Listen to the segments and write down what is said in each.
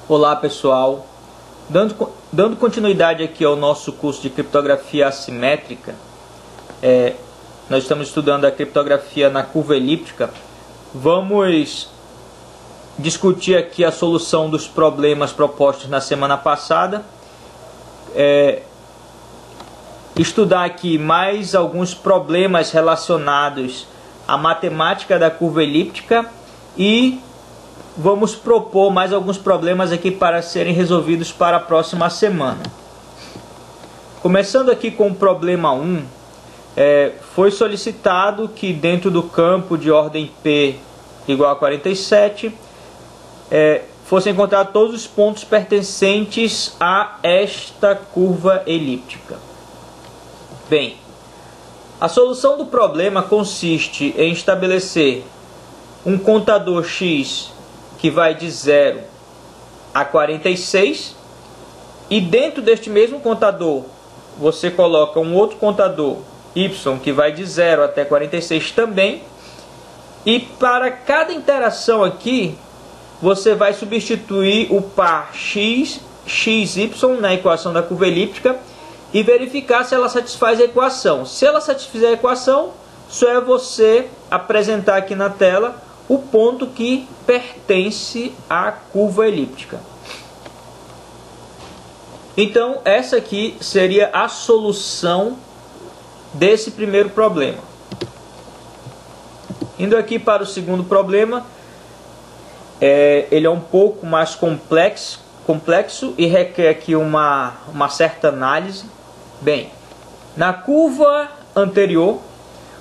Olá pessoal, dando continuidade aqui ao nosso curso de criptografia assimétrica, nós estamos estudando a criptografia na curva elíptica. Vamos discutir aqui a solução dos problemas propostos na semana passada, estudar aqui mais alguns problemas relacionados à matemática da curva elíptica e vamos propor mais alguns problemas aqui para serem resolvidos para a próxima semana. Começando aqui com o problema 1, foi solicitado que dentro do campo de ordem P igual a 47, fossem encontrados todos os pontos pertencentes a esta curva elíptica. Bem, a solução do problema consiste em estabelecer um contador x que vai de 0 a 46, e dentro deste mesmo contador você coloca um outro contador y que vai de 0 até 46 também, e para cada interação aqui você vai substituir o par x, xy na equação da curva elíptica e verificar se ela satisfaz a equação. Se ela satisfizer a equação, só é você apresentar aqui na tela o ponto que pertence à curva elíptica. Então, essa aqui seria a solução desse primeiro problema. Indo aqui para o segundo problema, ele é um pouco mais complexo e requer aqui uma certa análise. Bem, na curva anterior,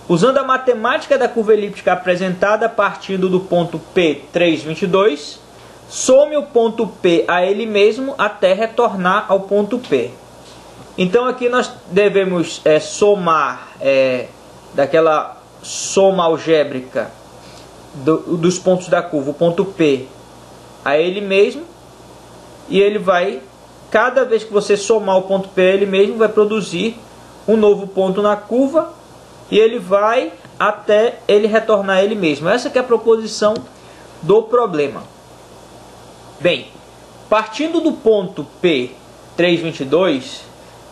usando a matemática da curva elíptica apresentada partindo do ponto P 3,22, some o ponto P a ele mesmo até retornar ao ponto P. Então aqui nós devemos somar daquela soma algébrica dos pontos da curva, o ponto P a ele mesmo, e ele vai, cada vez que você somar o ponto P a ele mesmo, vai produzir um novo ponto na curva, e ele vai até ele retornar a ele mesmo. Essa que é a proposição do problema. Bem, partindo do ponto P 3,22,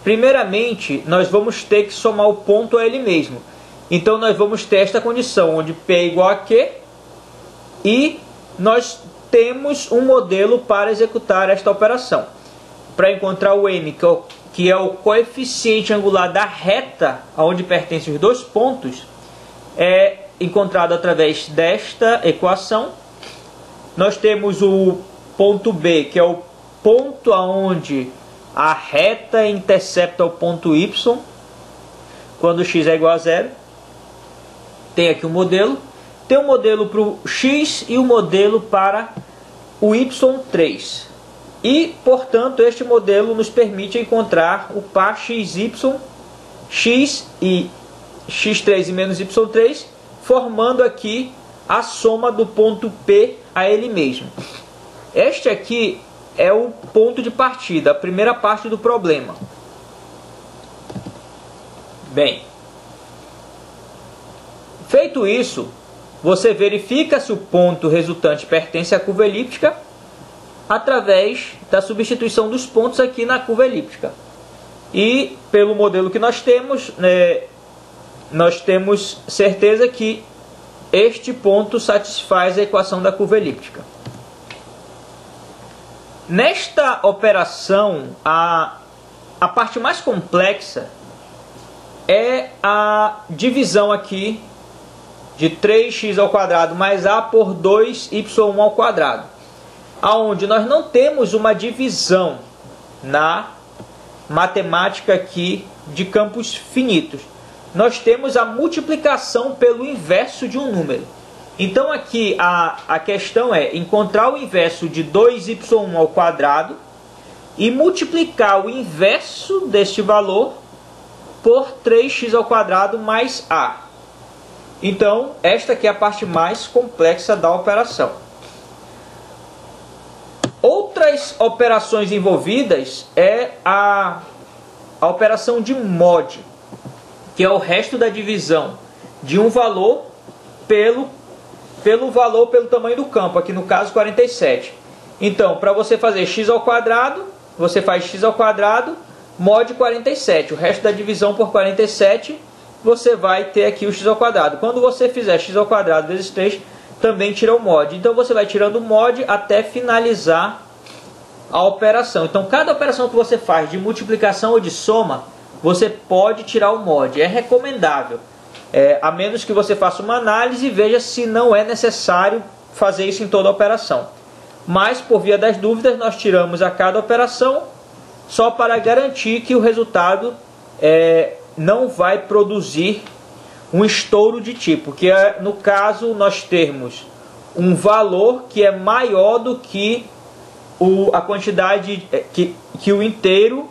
primeiramente nós vamos ter que somar o ponto a ele mesmo. Então nós vamos ter esta condição, onde P é igual a Q, e nós temos um modelo para executar esta operação. Para encontrar o M, que é o coeficiente angular da reta aonde pertencem os dois pontos, é encontrado através desta equação. Nós temos o ponto B, que é o ponto aonde a reta intercepta o ponto Y, quando x é igual a 0. Tem aqui um modelo. Tem um modelo para o x e um modelo para o y3. E, portanto, este modelo nos permite encontrar o par xy, x e x3 e menos y3, formando aqui a soma do ponto P a ele mesmo. Este aqui é o ponto de partida, a primeira parte do problema. Bem, feito isso, você verifica se o ponto resultante pertence à curva elíptica através da substituição dos pontos aqui na curva elíptica. E pelo modelo que nós temos certeza que este ponto satisfaz a equação da curva elíptica. Nesta operação, a parte mais complexa é a divisão aqui de 3x² mais a por 2y², aonde nós não temos uma divisão na matemática aqui de campos finitos. Nós temos a multiplicação pelo inverso de um número. Então aqui a questão é encontrar o inverso de 2y² e multiplicar o inverso deste valor por 3x² mais a. Então esta aqui é a parte mais complexa da operação. Outras operações envolvidas é a operação de mod, que é o resto da divisão de um valor pelo tamanho do campo, aqui no caso 47. Então, para você fazer x ao quadrado, você faz x ao quadrado mod 47. O resto da divisão por 47, você vai ter aqui o x ao quadrado. Quando você fizer x ao quadrado vezes 3, também tira o mod. Então, você vai tirando o mod até finalizar a operação. Então, cada operação que você faz de multiplicação ou de soma, você pode tirar o mod. É recomendável. A menos que você faça uma análise e veja se não é necessário fazer isso em toda a operação. Mas, por via das dúvidas, nós tiramos a cada operação só para garantir que o resultado não vai produzir um estouro de tipo, que é, no caso, nós termos um valor que é maior do que a quantidade, que o inteiro,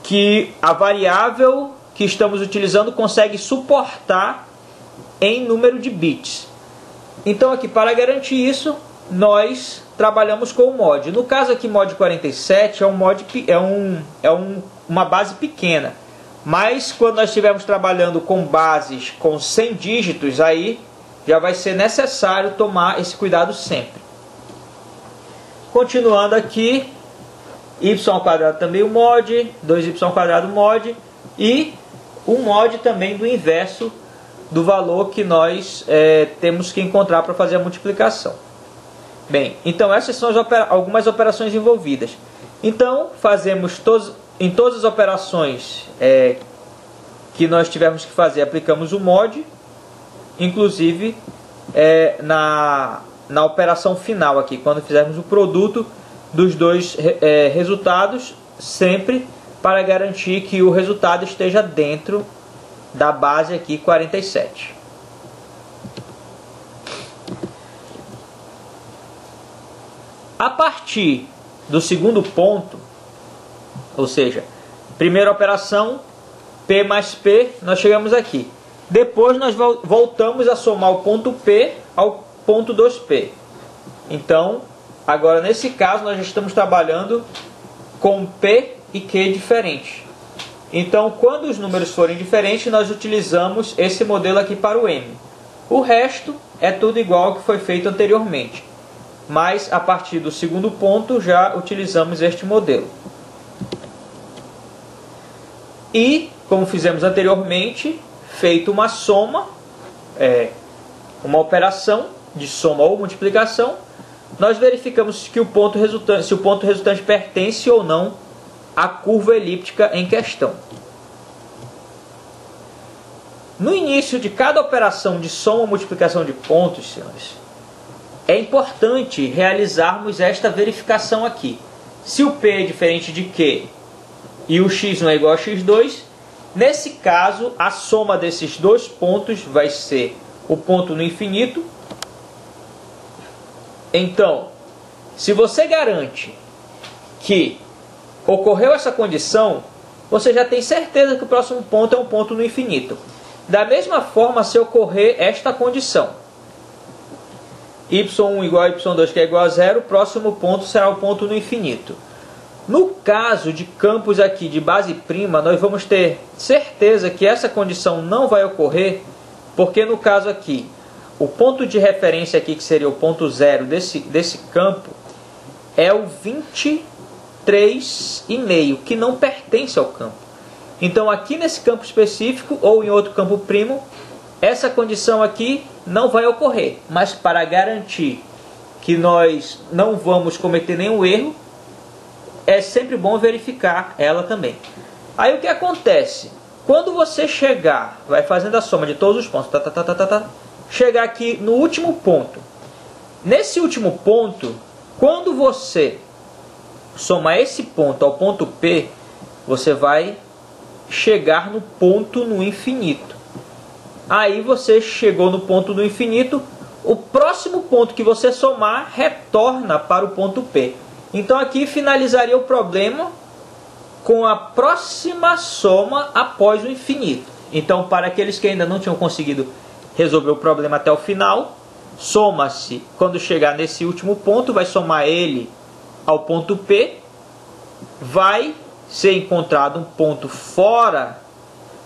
que a variável que estamos utilizando consegue suportar em número de bits. Então aqui, para garantir isso, nós trabalhamos com o mod. No caso aqui, mod 47 uma base pequena. Mas quando nós estivermos trabalhando com bases com 100 dígitos, aí já vai ser necessário tomar esse cuidado sempre. Continuando aqui, y ao quadrado também o mod, 2y ao quadrado mod, e o mod também do inverso do valor que nós temos que encontrar para fazer a multiplicação. Bem, então essas são algumas operações envolvidas. Então, fazemos em todas as operações que nós tivermos que fazer, aplicamos o mod, inclusive na operação final aqui, quando fizermos o produto dos dois resultados, sempre para garantir que o resultado esteja dentro da base aqui 47. A partir do segundo ponto, ou seja, primeira operação, P mais P, nós chegamos aqui. Depois nós voltamos a somar o ponto P ao ponto 2P. Então, agora nesse caso nós já estamos trabalhando com P e Q diferentes. Então, quando os números forem diferentes, nós utilizamos esse modelo aqui para o M. O resto é tudo igual ao que foi feito anteriormente. Mas a partir do segundo ponto já utilizamos este modelo. E, como fizemos anteriormente, feito uma soma, uma operação de soma ou multiplicação, nós verificamos se o ponto resultante pertence ou não à curva elíptica em questão. No início de cada operação de soma ou multiplicação de pontos, senhores, é importante realizarmos esta verificação aqui. Se o P é diferente de Q e o x não é igual a x2, nesse caso a soma desses dois pontos vai ser o ponto no infinito. Então, se você garante que ocorreu essa condição, você já tem certeza que o próximo ponto é um ponto no infinito. Da mesma forma, se ocorrer esta condição, y1 igual a y2 que é igual a zero, o próximo ponto será o ponto no infinito. No caso de campos aqui de base prima, nós vamos ter certeza que essa condição não vai ocorrer, porque no caso aqui, o ponto de referência aqui, que seria o ponto zero desse campo, é o 23,5, que não pertence ao campo. Então aqui nesse campo específico, ou em outro campo primo, essa condição aqui não vai ocorrer. Mas para garantir que nós não vamos cometer nenhum erro, é sempre bom verificar ela também. Aí o que acontece? Quando você chegar, vai fazendo a soma de todos os pontos, chegar aqui no último ponto. Nesse último ponto, quando você somar esse ponto ao ponto P, você vai chegar no ponto no infinito. Aí você chegou no ponto do infinito, o próximo ponto que você somar retorna para o ponto P. Então aqui finalizaria o problema com a próxima soma após o infinito. Então, para aqueles que ainda não tinham conseguido resolver o problema até o final, soma-se, quando chegar nesse último ponto, vai somar ele ao ponto P, vai ser encontrado um ponto fora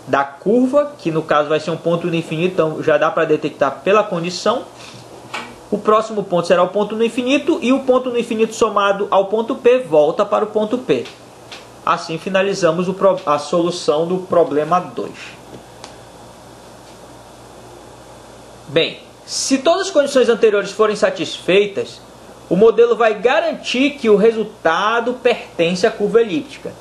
da curva, que no caso vai ser um ponto no infinito, então já dá para detectar pela condição. O próximo ponto será o ponto no infinito e o ponto no infinito somado ao ponto P volta para o ponto P. Assim finalizamos a solução do problema 2. Bem, se todas as condições anteriores forem satisfeitas, o modelo vai garantir que o resultado pertence à curva elíptica.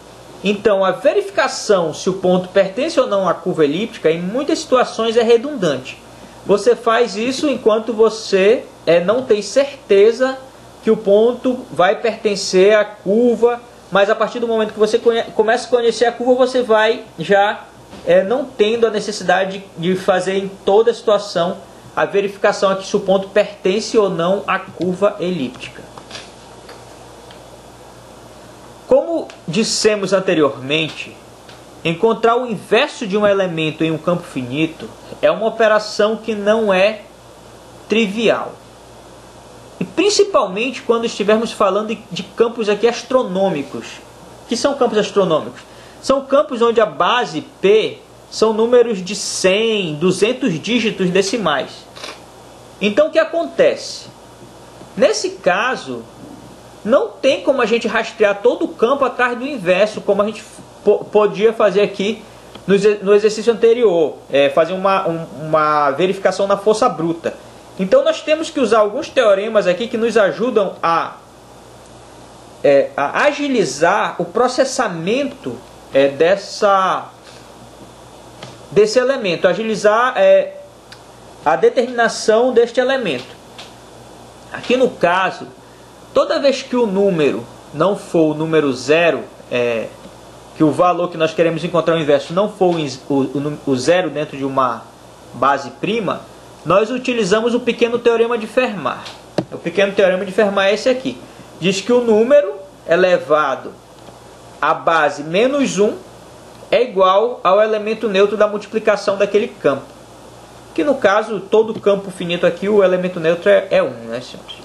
Então, a verificação se o ponto pertence ou não à curva elíptica, em muitas situações, é redundante. Você faz isso enquanto você não tem certeza que o ponto vai pertencer à curva, mas a partir do momento que você começa a conhecer a curva, você vai já não tendo a necessidade de fazer em toda a situação a verificação aqui se o ponto pertence ou não à curva elíptica. Como dissemos anteriormente, encontrar o inverso de um elemento em um campo finito é uma operação que não é trivial. E principalmente quando estivermos falando de campos aqui astronômicos. O que são campos astronômicos? São campos onde a base P são números de 100, 200 dígitos decimais. Então o que acontece? Nesse caso, não tem como a gente rastrear todo o campo atrás do inverso, como a gente podia fazer aqui no exercício anterior, fazer uma verificação na força bruta. Então nós temos que usar alguns teoremas aqui que nos ajudam a agilizar o processamento desse elemento, agilizar a determinação deste elemento. Aqui no caso, toda vez que o número não for o número 0, que o valor que nós queremos encontrar o inverso não for o 0 dentro de uma base prima, nós utilizamos o pequeno teorema de Fermat. O pequeno teorema de Fermat é esse aqui. Diz que o número elevado à base menos 1 é igual ao elemento neutro da multiplicação daquele campo. Que no caso, todo campo finito aqui, o elemento neutro é 1, né, senhores?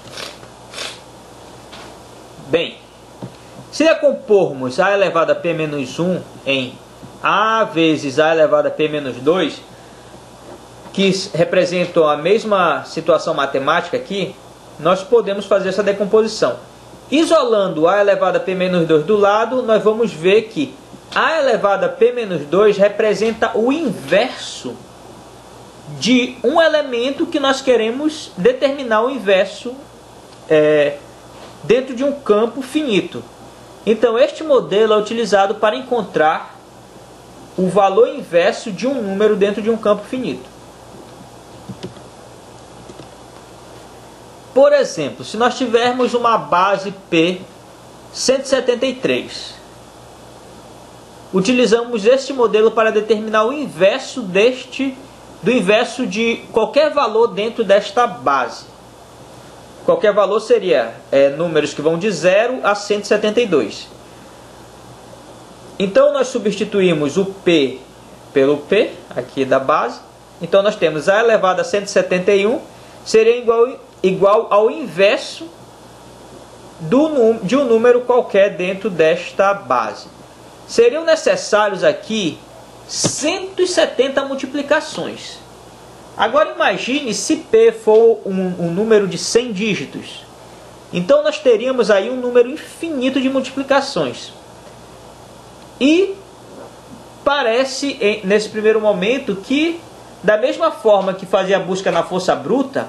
Bem, se decompormos a elevado a P menos 1 em A vezes A elevado a P menos 2, que representam a mesma situação matemática aqui, nós podemos fazer essa decomposição. Isolando A elevado a P menos 2 do lado, nós vamos ver que A elevado a P menos 2 representa o inverso de um elemento que nós queremos determinar o inverso dentro de um campo finito. Então este modelo é utilizado para encontrar o valor inverso de um número dentro de um campo finito. Por exemplo, se nós tivermos uma base P 173, utilizamos este modelo para determinar o inverso do inverso de qualquer valor dentro desta base. Qualquer valor seria números que vão de 0 a 172. Então nós substituímos o P pelo P aqui da base. Então nós temos A elevado a 171 seria igual ao inverso de um número qualquer dentro desta base. Seriam necessários aqui 170 multiplicações. Agora imagine se P for um número de 100 dígitos. Então nós teríamos aí um número infinito de multiplicações. E parece, nesse primeiro momento, que da mesma forma que fazia a busca na força bruta,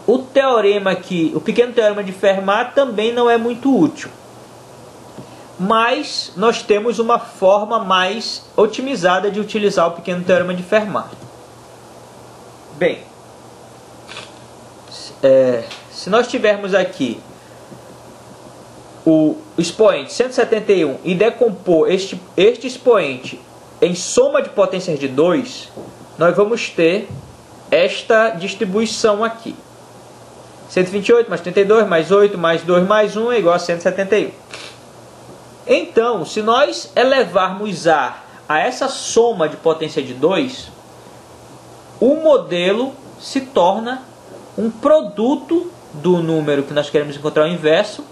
o pequeno teorema de Fermat também não é muito útil. Mas nós temos uma forma mais otimizada de utilizar o pequeno teorema de Fermat. Bem, se nós tivermos aqui o expoente 171 e decompor este expoente em soma de potências de 2, nós vamos ter esta distribuição aqui. 128 mais 32 mais 8 mais 2 mais 1 é igual a 171. Então, se nós elevarmos a essa soma de potência de 2, o modelo se torna um produto do número que nós queremos encontrar o inverso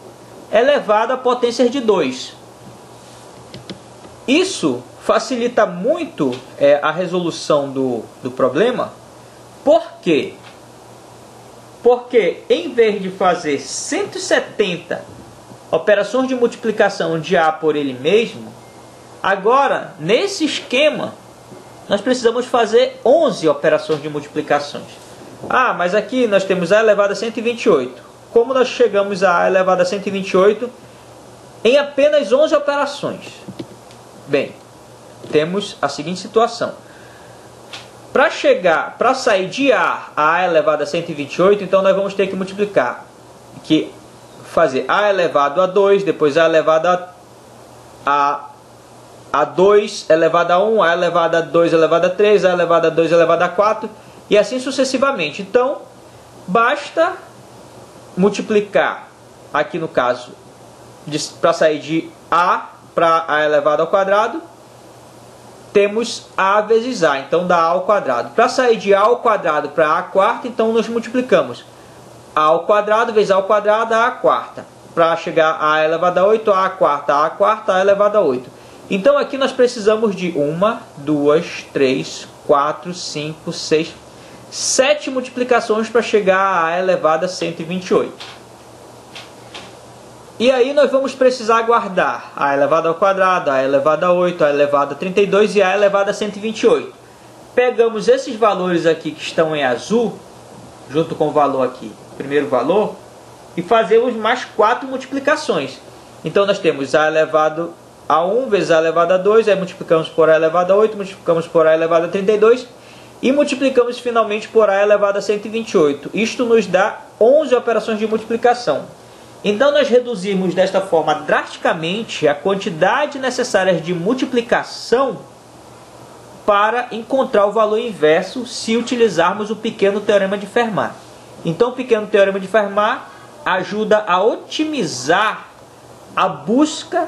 elevado a potências de 2. Isso facilita muito a resolução do problema. Por quê? porque em vez de fazer 170 operações de multiplicação de A por ele mesmo, agora, nesse esquema, nós precisamos fazer 11 operações de multiplicações. Ah, mas aqui nós temos A elevado a 128. Como nós chegamos a A elevado a 128 em apenas 11 operações? Bem, temos a seguinte situação. Para sair de A a elevado a 128, então nós vamos ter que multiplicar. Fazer A elevado a 2, depois A elevado a 2 elevado a 1, A elevado a 2 elevado a 3, A elevado a 2 elevado a 4, e assim sucessivamente. Então, basta multiplicar, aqui no caso, para sair de A para A elevado ao quadrado, temos A vezes A, então dá A ao quadrado. Para sair de A ao quadrado para A quarta, então nós multiplicamos A ao quadrado vezes A ao quadrado, A quarta. Para chegar a A elevado a 8, A quarta, A elevado a 8. Então aqui nós precisamos de 1, 2, 3, 4, 5, 6, 7 multiplicações para chegar a A elevado a 128. E aí nós vamos precisar guardar A elevado ao quadrado, A elevado a 8, A elevado a 32 e A elevado a 128. Pegamos esses valores aqui que estão em azul, junto com o valor aqui, primeiro valor, e fazemos mais 4 multiplicações. Então nós temos A elevado a 1 vezes A elevado a 2, aí multiplicamos por A elevado a 8, multiplicamos por A elevado a 32 e multiplicamos finalmente por A elevado a 128. Isto nos dá 11 operações de multiplicação. Então nós reduzimos desta forma drasticamente a quantidade necessária de multiplicação para encontrar o valor inverso se utilizarmos o pequeno teorema de Fermat. Então o pequeno teorema de Fermat ajuda a otimizar a busca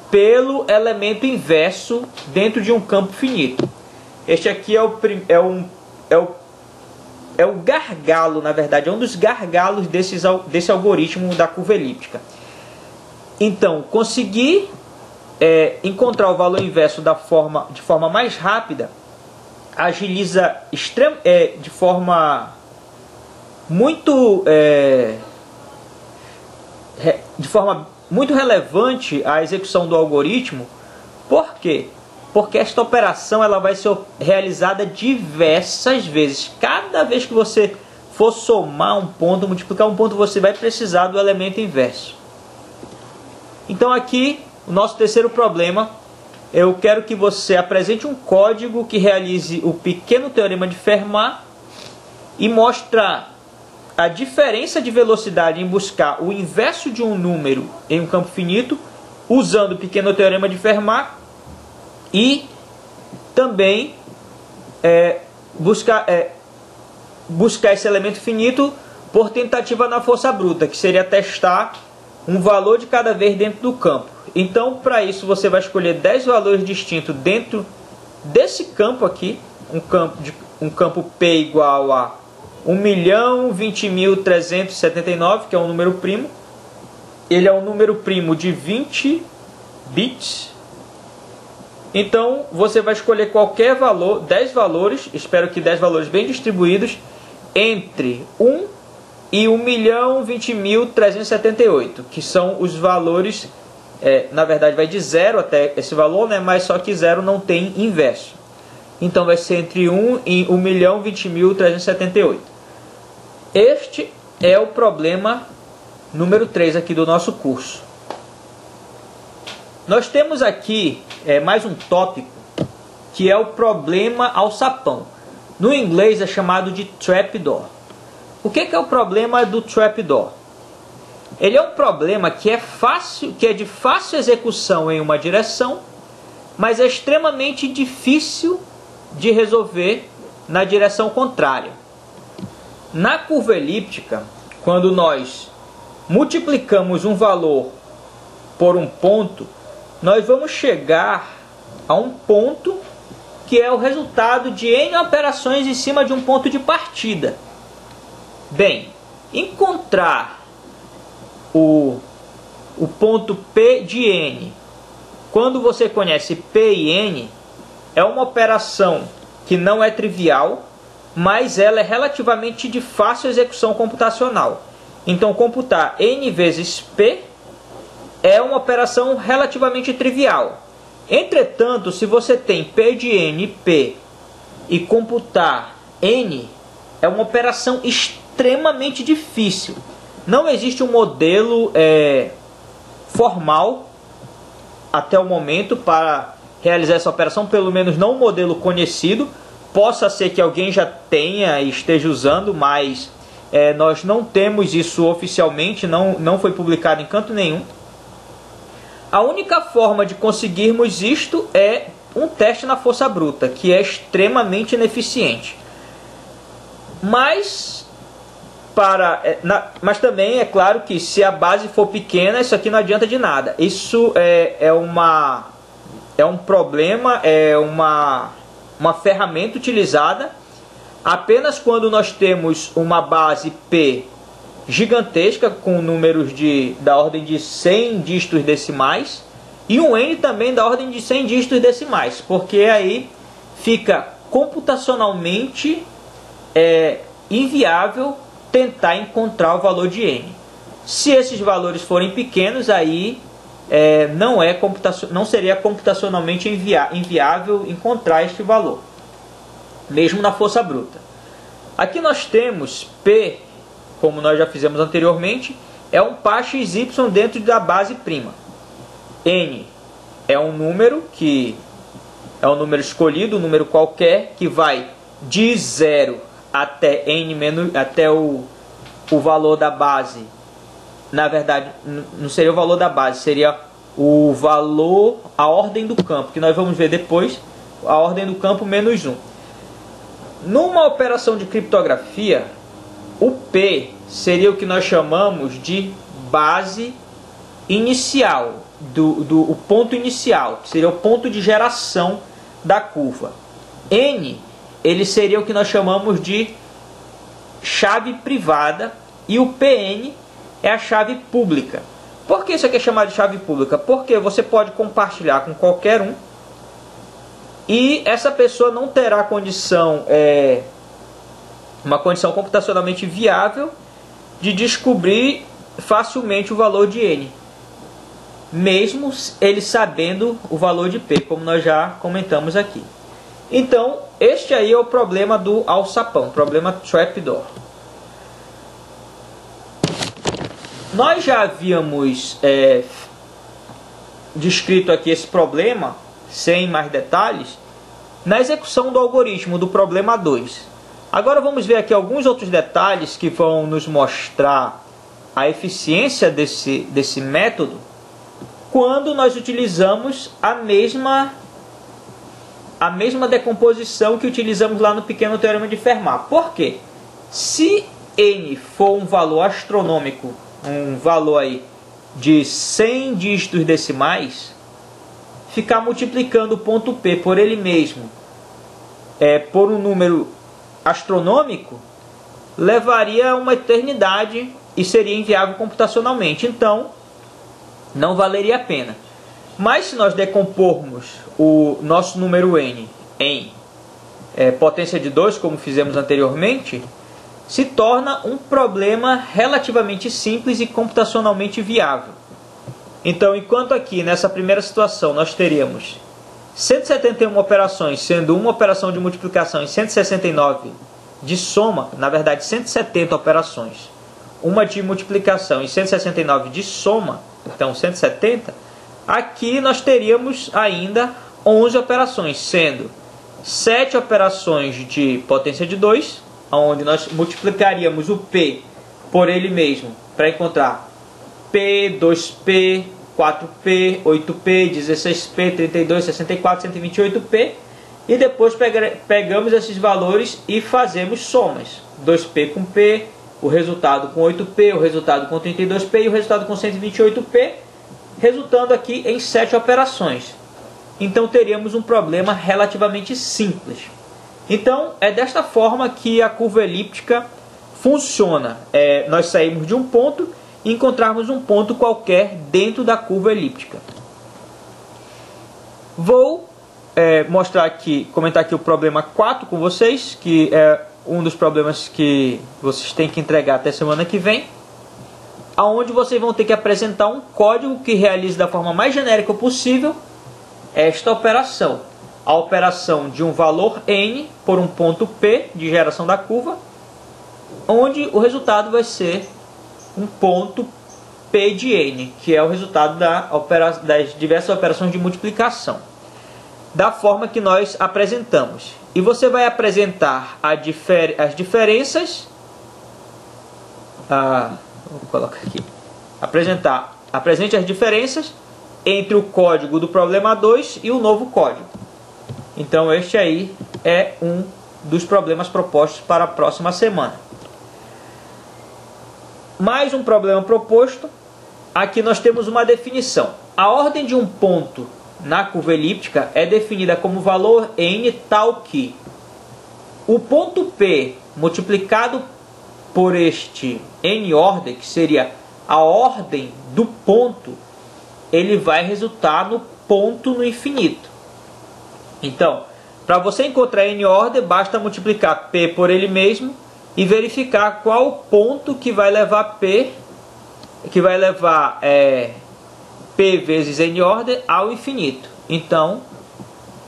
pelo elemento inverso dentro de um campo finito. Este aqui é o gargalo, na verdade, é um dos gargalos desse algoritmo da curva elíptica. Então, conseguir encontrar o valor inverso de forma mais rápida agiliza de forma muito relevante a execução do algoritmo. Por quê? Porque esta operação ela vai ser realizada diversas vezes. Cada vez que você for somar um ponto, multiplicar um ponto, você vai precisar do elemento inverso. Então aqui, o nosso terceiro problema, eu quero que você apresente um código que realize o pequeno teorema de Fermat e mostra a diferença de velocidade em buscar o inverso de um número em um campo finito, usando o pequeno teorema de Fermat, e também buscar esse elemento finito por tentativa na força bruta, que seria testar um valor de cada vez dentro do campo. Então, para isso, você vai escolher 10 valores distintos dentro desse campo aqui, um campo P igual a 1.020.379, que é um número primo. Ele é um número primo de 20 bits. Então, você vai escolher qualquer valor, 10 valores, espero que 10 valores bem distribuídos, entre 1 e 1.020.378, que são os valores, na verdade vai de 0 até esse valor, né? Mas só que 0 não tem inverso. Então vai ser entre 1 e 1.020.378. Este é o problema número 3 aqui do nosso curso. Nós temos aqui mais um tópico, que é o problema alçapão. No inglês é chamado de trapdoor. O que é o problema do trapdoor? Ele é um problema que é de fácil execução em uma direção, mas é extremamente difícil de resolver na direção contrária. Na curva elíptica, quando nós multiplicamos um valor por um ponto, nós vamos chegar a um ponto que é o resultado de N operações em cima de um ponto de partida. Bem, encontrar o ponto P de N, quando você conhece P e N, é uma operação que não é trivial, mas ela é relativamente de fácil execução computacional. Então, computar n vezes p é uma operação relativamente trivial. Entretanto, se você tem p de n e p e computar n, é uma operação extremamente difícil. Não existe um modelo formal até o momento para realizar essa operação, pelo menos não um modelo conhecido. Possa ser que alguém já tenha e esteja usando, mas nós não temos isso oficialmente, não foi publicado em canto nenhum. A única forma de conseguirmos isto é um teste na força bruta, que é extremamente ineficiente. Mas também é claro que se a base for pequena, isso aqui não adianta de nada. Isso é um problema, é uma ferramenta utilizada apenas quando nós temos uma base P gigantesca, com números da ordem de 100 dígitos decimais, e um N também da ordem de 100 dígitos decimais, porque aí fica computacionalmente inviável tentar encontrar o valor de N. Se esses valores forem pequenos, aí não seria computacionalmente inviável encontrar este valor, mesmo na força bruta. Aqui nós temos P, como nós já fizemos anteriormente, é um par XY dentro da base prima. N é um número escolhido, um número qualquer, que vai de 0 até até o valor da base. Na verdade, não seria o valor da base, seria o valor, a ordem do campo, que nós vamos ver depois, a ordem do campo menos 1. Numa operação de criptografia, o P seria o que nós chamamos de base inicial, o ponto inicial, que seria o ponto de geração da curva. N, ele seria o que nós chamamos de chave privada, e o PN é a chave pública. Por que isso aqui é chamado de chave pública? Porque você pode compartilhar com qualquer um e essa pessoa não terá uma condição computacionalmente viável de descobrir facilmente o valor de N, mesmo ele sabendo o valor de P, como nós já comentamos aqui. Então, este aí é o problema do alçapão, problema trapdoor. Nós já havíamos descrito aqui esse problema, sem mais detalhes, na execução do algoritmo do problema 2. Agora vamos ver aqui alguns outros detalhes que vão nos mostrar a eficiência desse método quando nós utilizamos a mesma decomposição que utilizamos lá no pequeno teorema de Fermat. Por quê? Se N for um valor astronômico, um valor aí de 100 dígitos decimais, ficar multiplicando o ponto P por ele mesmo por um número astronômico levaria uma eternidade e seria inviável computacionalmente. Então, não valeria a pena. Mas se nós decompormos o nosso número N em potência de 2, como fizemos anteriormente, se torna um problema relativamente simples e computacionalmente viável. Então, enquanto aqui nessa primeira situação nós teríamos 171 operações, sendo uma operação de multiplicação e 169 de soma, na verdade 170 operações, uma de multiplicação e 169 de soma, então 170, aqui nós teríamos ainda 11 operações, sendo 7 operações de potência de 2, onde nós multiplicaríamos o P por ele mesmo para encontrar P, 2P, 4P, 8P, 16P, 32, 64, 128P, e depois pegamos esses valores e fazemos somas. 2P com P, o resultado com 8P, o resultado com 32P e o resultado com 128P, resultando aqui em 7 operações. Então teríamos um problema relativamente simples. Então é desta forma que a curva elíptica funciona. Nós saímos de um ponto e encontrarmos um ponto qualquer dentro da curva elíptica. Vou comentar aqui o problema 4 com vocês, que é um dos problemas que vocês têm que entregar até semana que vem, aonde vocês vão ter que apresentar um código que realize da forma mais genérica possível esta operação. A operação de um valor n por um ponto P de geração da curva, onde o resultado vai ser um ponto P de n, que é o resultado das diversas operações de multiplicação, da forma que nós apresentamos. E você vai apresentar as diferenças, vou colocar aqui, apresente as diferenças entre o código do problema 2 e o novo código. Então este aí é um dos problemas propostos para a próxima semana. Mais um problema proposto. Aqui nós temos uma definição. A ordem de um ponto na curva elíptica é definida como valor n tal que o ponto P multiplicado por este n order, que seria a ordem do ponto, ele vai resultar no ponto no infinito. Então, para você encontrar n order, basta multiplicar P por ele mesmo e verificar qual o ponto que vai levar P, P vezes n order ao infinito. Então,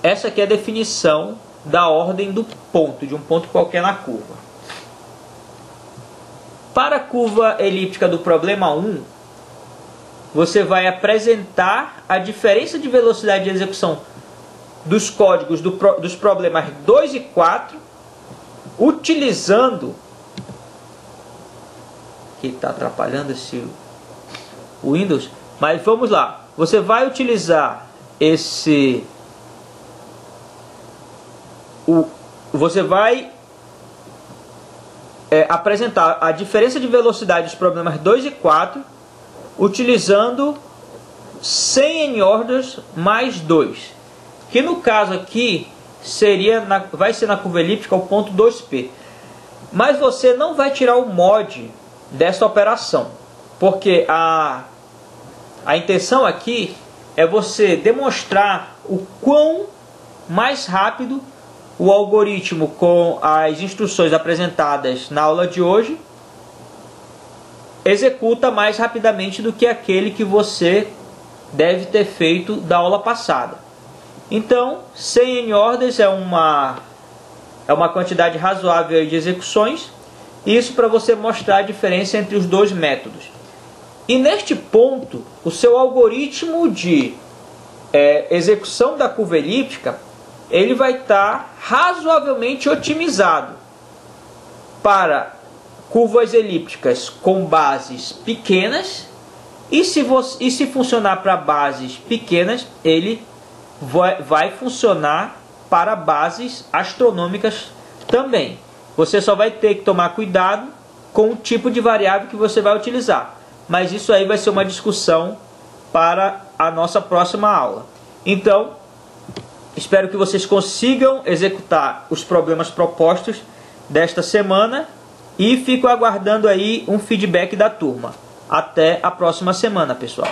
essa aqui é a definição da ordem do ponto, de um ponto qualquer na curva. Para a curva elíptica do problema 1, você vai apresentar a diferença de velocidade de execução dos códigos dos problemas 2 e 4, utilizando... que está atrapalhando esse Windows, mas vamos lá. Você vai utilizar você vai apresentar a diferença de velocidade dos problemas 2 e 4 utilizando 100 n orders mais 2, que no caso aqui vai ser na curva elíptica o ponto 2P. Mas você não vai tirar o mod dessa operação, porque a intenção aqui é você demonstrar o quão mais rápido o algoritmo com as instruções apresentadas na aula de hoje executa mais rapidamente do que aquele que você deve ter feito da aula passada. Então, 100 n orders é uma quantidade razoável de execuções, isso para você mostrar a diferença entre os dois métodos. E neste ponto, o seu algoritmo de execução da curva elíptica, ele vai estar razoavelmente otimizado para curvas elípticas com bases pequenas, e se funcionar para bases pequenas, ele vai funcionar para bases astronômicas também. Você só vai ter que tomar cuidado com o tipo de variável que você vai utilizar. Mas isso aí vai ser uma discussão para a nossa próxima aula. Então, espero que vocês consigam executar os problemas propostos desta semana e fico aguardando aí um feedback da turma. Até a próxima semana, pessoal.